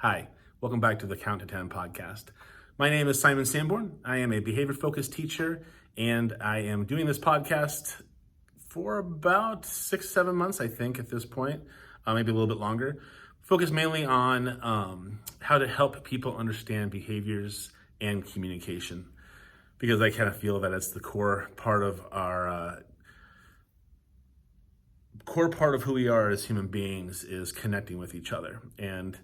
Hi, welcome back to the Count to 10 podcast. My name is Simon Sanborn. I am a behavior-focused teacher, and I am doing this podcast for about 6-7 months, I think, at this point, maybe a little bit longer. Focused mainly on how to help people understand behaviors and communication, because I kind of feel that it's the core part of our core part of who we are as human beings is connecting with each other. And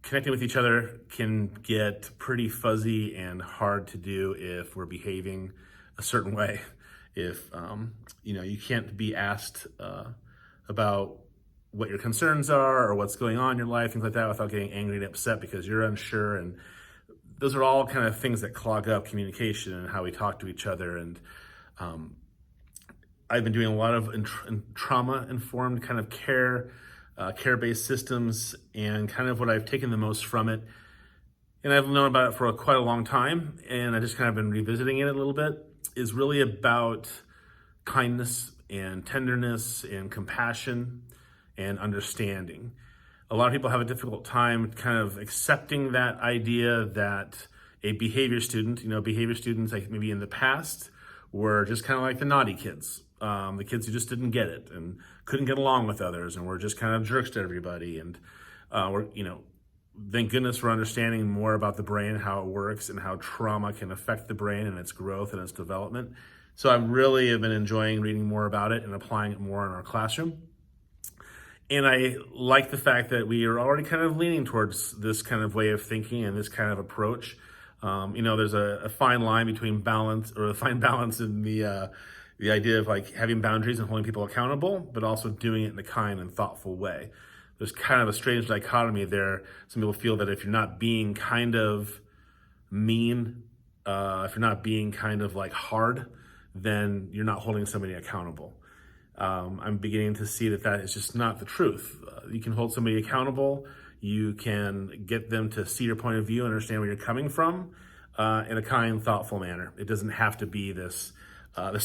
connecting with each other can get pretty fuzzy and hard to do if we're behaving a certain way. If you can't be asked about what your concerns are or what's going on in your life, things like that, without getting angry and upset because you're unsure. And those are all kind of things that clog up communication and how we talk to each other. And I've been doing a lot of trauma-informed kind of care-based systems, and kind of what I've taken the most from it, and I've known about it for quite a long time, and I just kind of been revisiting it a little bit, is really about kindness and tenderness and compassion and understanding. A lot of people have a difficult time kind of accepting that idea that a behavior student, behavior students like maybe in the past were just kind of like the naughty kids. The kids who just didn't get it and couldn't get along with others and were just kind of jerks to everybody. And thank goodness we're understanding more about the brain, how it works, and how trauma can affect the brain and its growth and its development. So I really have been enjoying reading more about it and applying it more in our classroom. And I like the fact that we are already kind of leaning towards this kind of way of thinking and this kind of approach. There's a fine line between balance, or a fine balance in the idea of like having boundaries and holding people accountable, but also doing it in a kind and thoughtful way. There's kind of a strange dichotomy there. Some people feel that if you're not being kind of mean, if you're not being kind of like hard, then you're not holding somebody accountable. I'm beginning to see that is just not the truth. You can hold somebody accountable. You can get them to see your point of view and understand where you're coming from in a kind, thoughtful manner. It doesn't have to be this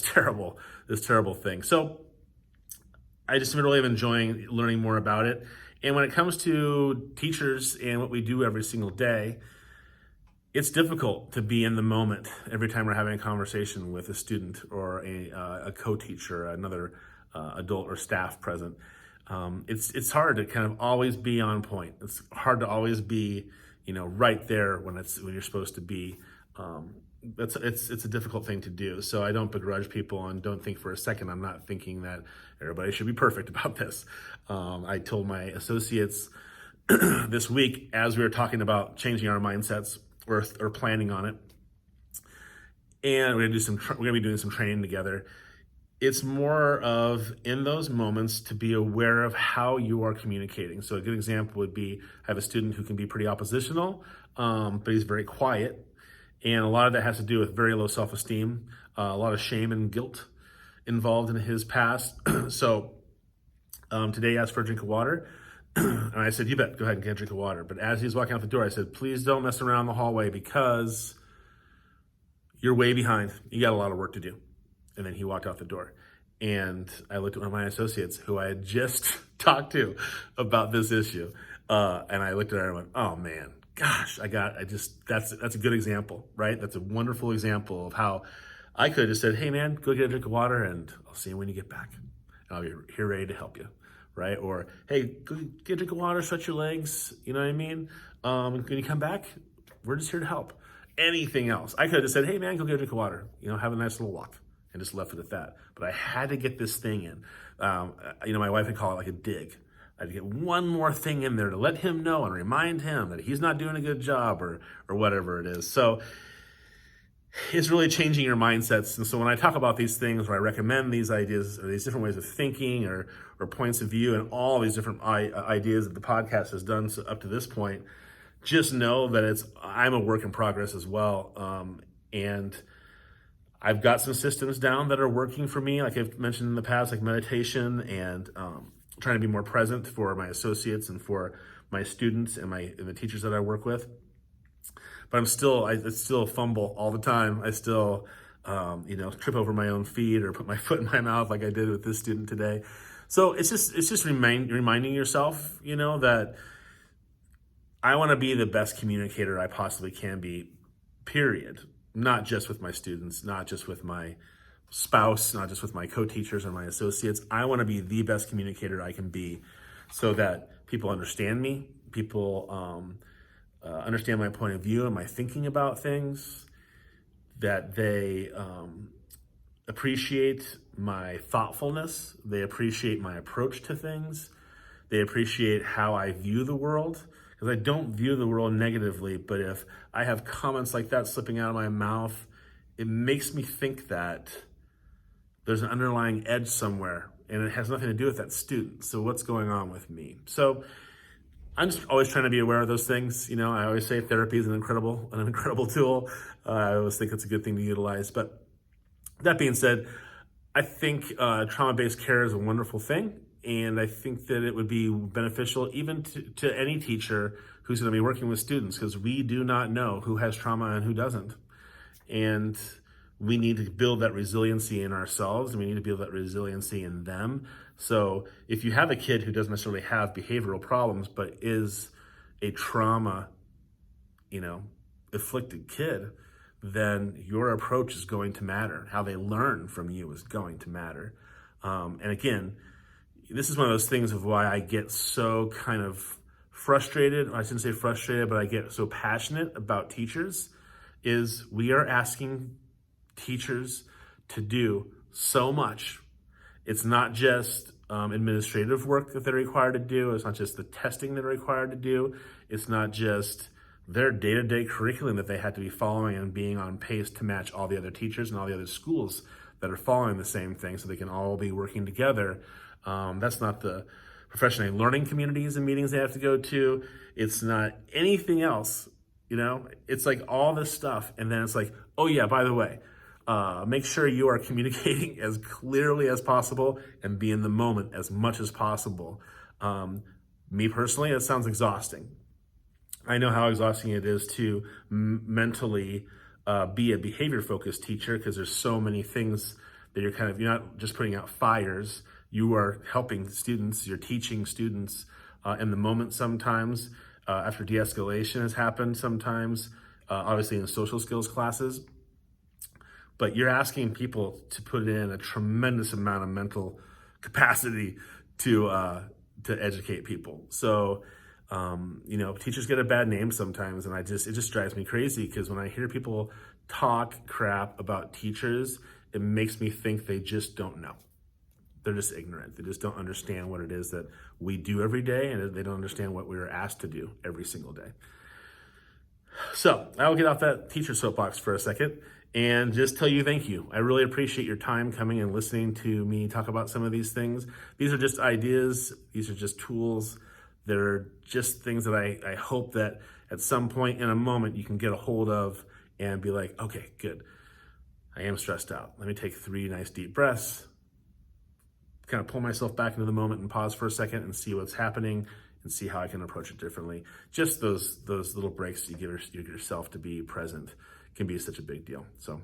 terrible thing. So I just really am enjoying learning more about it. And when it comes to teachers and what we do every single day, it's difficult to be in the moment every time we're having a conversation with a student or a co-teacher, another adult or staff present. It's hard to kind of always be on point. It's hard to always be, right there when you're supposed to be. It's a difficult thing to do. So I don't begrudge people, and don't think for a second I'm not thinking that everybody should be perfect about this. I told my associates this week, as we were talking about changing our mindsets or planning on it, and we're gonna be doing some training together. It's more of, in those moments, to be aware of how you are communicating. So a good example would be, I have a student who can be pretty oppositional, but he's very quiet. And a lot of that has to do with very low self-esteem, a lot of shame and guilt involved in his past. So today he asked for a drink of water. And I said, you bet, go ahead and get a drink of water. But as he was walking out the door, I said, please don't mess around the hallway because you're way behind. You got a lot of work to do. And then he walked out the door. And I looked at one of my associates who I had just talked to about this issue. And I looked at her and went, oh man, gosh, that's a good example, right? That's a wonderful example of how I could have just said, hey man, go get a drink of water and I'll see you when you get back. And I'll be here ready to help you, right? Or, hey, go get a drink of water, stretch your legs, you know what I mean? When you come back, we're just here to help. Anything else. I could have just said, hey man, go get a drink of water, have a nice little walk, and just left it at that. But I had to get this thing in. My wife would call it like a dig. I had to get one more thing in there to let him know and remind him that he's not doing a good job or whatever it is. So it's really changing your mindsets. And so when I talk about these things, or I recommend these ideas or these different ways of thinking or points of view, and all these different ideas that the podcast has done up to this point, just know that I'm a work in progress as well. And I've got some systems down that are working for me, like I've mentioned in the past, like meditation and trying to be more present for my associates and for my students and the teachers that I work with. But I still fumble all the time. I still, trip over my own feet or put my foot in my mouth like I did with this student today. So it's just reminding yourself, that I want to be the best communicator I possibly can be, period. Not just with my students, not just with my spouse, not just with my co-teachers or my associates. I want to be the best communicator I can be so that people understand me, people understand my point of view and my thinking about things, that they appreciate my thoughtfulness, they appreciate my approach to things, they appreciate how I view the world. Because I don't view the world negatively, but if I have comments like that slipping out of my mouth, it makes me think that there's an underlying edge somewhere, and it has nothing to do with that student. So what's going on with me? So I'm just always trying to be aware of those things. I always say therapy is an incredible tool. I always think it's a good thing to utilize. But that being said, I think trauma-based care is a wonderful thing. And I think that it would be beneficial even to any teacher who's going to be working with students, because we do not know who has trauma and who doesn't. And we need to build that resiliency in ourselves, and we need to build that resiliency in them. So if you have a kid who doesn't necessarily have behavioral problems, but is a trauma, afflicted kid, then your approach is going to matter. How they learn from you is going to matter. And again, this is one of those things of why I get so kind of frustrated. I shouldn't say frustrated, but I get so passionate about teachers, is we are asking teachers to do so much. It's not just administrative work that they're required to do. It's not just the testing that they're required to do. It's not just their day-to-day curriculum that they have to be following and being on pace to match all the other teachers and all the other schools that are following the same thing so they can all be working together. That's not the professional learning communities and meetings they have to go to. It's not anything else, It's like all this stuff. And then it's like, oh yeah, by the way, make sure you are communicating as clearly as possible and be in the moment as much as possible. Me personally, it sounds exhausting. I know how exhausting it is to mentally be a behavior-focused teacher, because there's so many things that you're not just putting out fires. You are helping students, you're teaching students in the moment sometimes, after de-escalation has happened sometimes, obviously in social skills classes. But you're asking people to put in a tremendous amount of mental capacity to educate people. So, teachers get a bad name sometimes, and it just drives me crazy, because when I hear people talk crap about teachers, it makes me think they just don't know. They're just ignorant. They just don't understand what it is that we do every day, and they don't understand what we are asked to do every single day. So I will get off that teacher soapbox for a second and just tell you thank you. I really appreciate your time coming and listening to me talk about some of these things. These are just ideas. These are just tools. They're just things that I hope that at some point in a moment you can get a hold of and be like, okay, good. I am stressed out. Let me take 3 nice deep breaths, kind of pull myself back into the moment and pause for a second and see what's happening and see how I can approach it differently. Just those little breaks you give yourself to be present can be such a big deal. So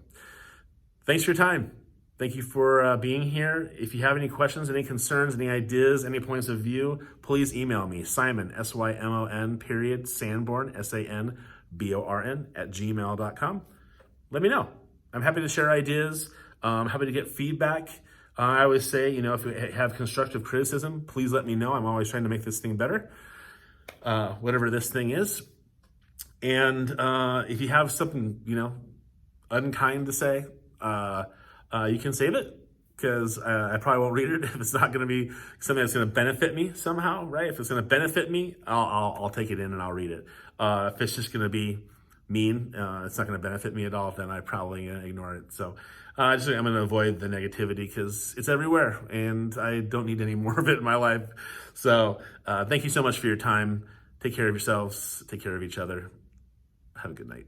thanks for your time. Thank you for being here. If you have any questions, any concerns, any ideas, any points of view, please email me, Simon, SYMON, Sanborn, SANBORN, @gmail.com. Let me know. I'm happy to share ideas. I'm happy to get feedback. I always say, if you have constructive criticism, please let me know. I'm always trying to make this thing better, whatever this thing is. And if you have something, unkind to say, you can save it, because I probably won't read it if it's not going to be something that's going to benefit me somehow, right? If it's going to benefit me, I'll take it in and I'll read it. If it's just going to be mean, it's not going to benefit me at all, then I probably ignore it. So I'm going to avoid the negativity, because it's everywhere and I don't need any more of it in my life. So thank you so much for your time. Take care of yourselves. Take care of each other. Have a good night.